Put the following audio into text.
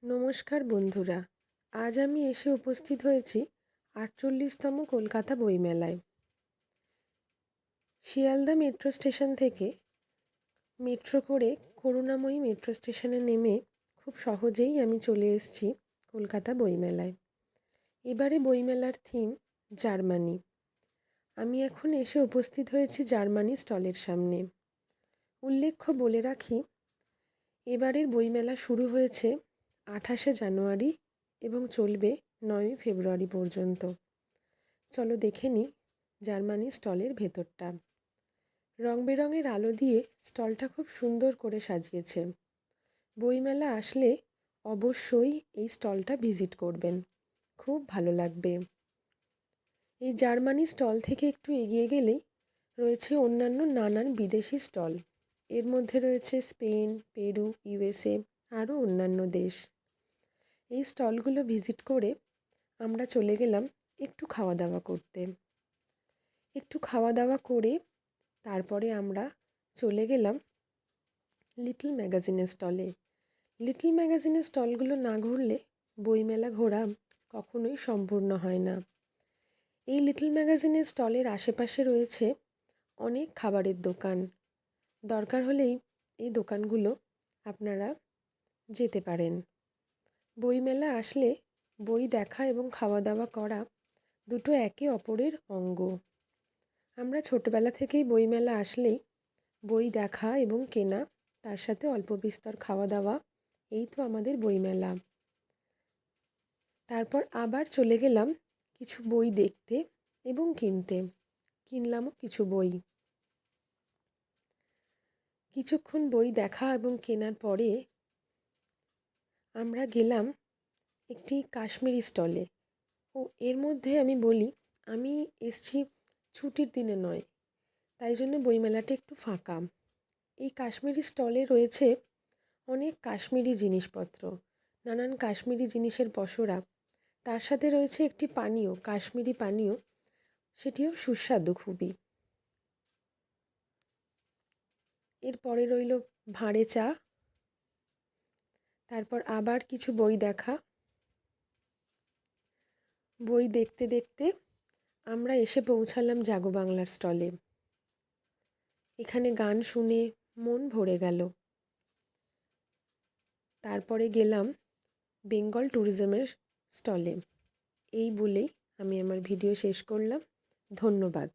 নমস্কার বন্ধুরা, আজ আমি এসে উপস্থিত হয়েছি ৪৮তম কলকাতা বইমেলায়। শিয়ালদা মেট্রো স্টেশন থেকে মেট্রো করে করুণাময়ী মেট্রো স্টেশনে নেমে খুব সহজেই আমি চলে এসেছি কলকাতা বইমেলায়। এবারে বইমেলার থিম জার্মানি। আমি এখন এসে উপস্থিত হয়েছি জার্মানি স্টলের সামনে। উল্লেখ্য বলে রাখি, এবারের বইমেলা শুরু হয়েছে ২৮শে জানুয়ারি এবং চলবে ৯ই ফেব্রুয়ারি পর্যন্ত। চলো দেখে নিই জার্মানি স্টলের ভেতরটা। রং বেরঙের আলো দিয়ে স্টলটা খুব সুন্দর করে সাজিয়েছে। বইমেলা আসলে অবশ্যই এই স্টলটা ভিজিট করবেন, খুব ভালো লাগবে। এই জার্মানি স্টল থেকে একটু এগিয়ে গেলেই রয়েছে অন্যান্য নানান বিদেশি স্টল। এর মধ্যে রয়েছে স্পেন, পেরু, ইউএসএ আরও অন্যান্য দেশ। এই স্টলগুলো ভিজিট করে আমরা চলে গেলাম একটু খাওয়া দাওয়া করতে। একটু খাওয়া দাওয়া করে তারপরে আমরা চলে গেলাম লিটল ম্যাগাজিনের স্টলে। লিটল ম্যাগাজিনের স্টলগুলো না ঘুরলে বইমেলা ঘোরা কখনোই সম্পূর্ণ হয় না। এই লিটল ম্যাগাজিনের স্টলের আশেপাশে রয়েছে অনেক খাবারের দোকান। দরকার হলেই এই দোকানগুলো আপনারা যেতে পারেন। বইমেলা আসলে বই দেখা এবং খাওয়া দাওয়া করা দুটো একে অপরের অঙ্গ। আমরা ছোটবেলা থেকেই বইমেলা আসলেই বই দেখা এবং কেনা, তার সাথে অল্প বিস্তর খাওয়া দাওয়া, এই তো আমাদের বইমেলা। তারপর আবার চলে গেলাম কিছু বই দেখতে এবং কিনতে। কিনলামও কিছু বই। কিছুক্ষণ বই দেখা এবং কেনার পরে আমরা গেলাম একটি কাশ্মীরি স্টলে। এর মধ্যে আমি বলি, আমি এসছি ছুটির দিনে নয়, তাই জন্য বইমেলাটা একটু ফাঁকা। এই কাশ্মীরি স্টলে রয়েছে অনেক কাশ্মীরি জিনিসপত্র, নানান কাশ্মীরি জিনিসের পসরা। তার সাথে রয়েছে একটি পানীয়, কাশ্মীরি পানীয়, সেটিও সুস্বাদু খুবই। এরপরে রইল ভাঁড়ে চা। তারপর আবার কিছু বই দেখা। বই দেখতে দেখতে আমরা এসে পৌঁছালাম জাগো বাংলার স্টলে। এখানে গান শুনে মন ভরে গেল। তারপরে গেলাম বেঙ্গল ট্যুরিজমের স্টলে। এই বলেই আমি আমার ভিডিও শেষ করলাম। ধন্যবাদ।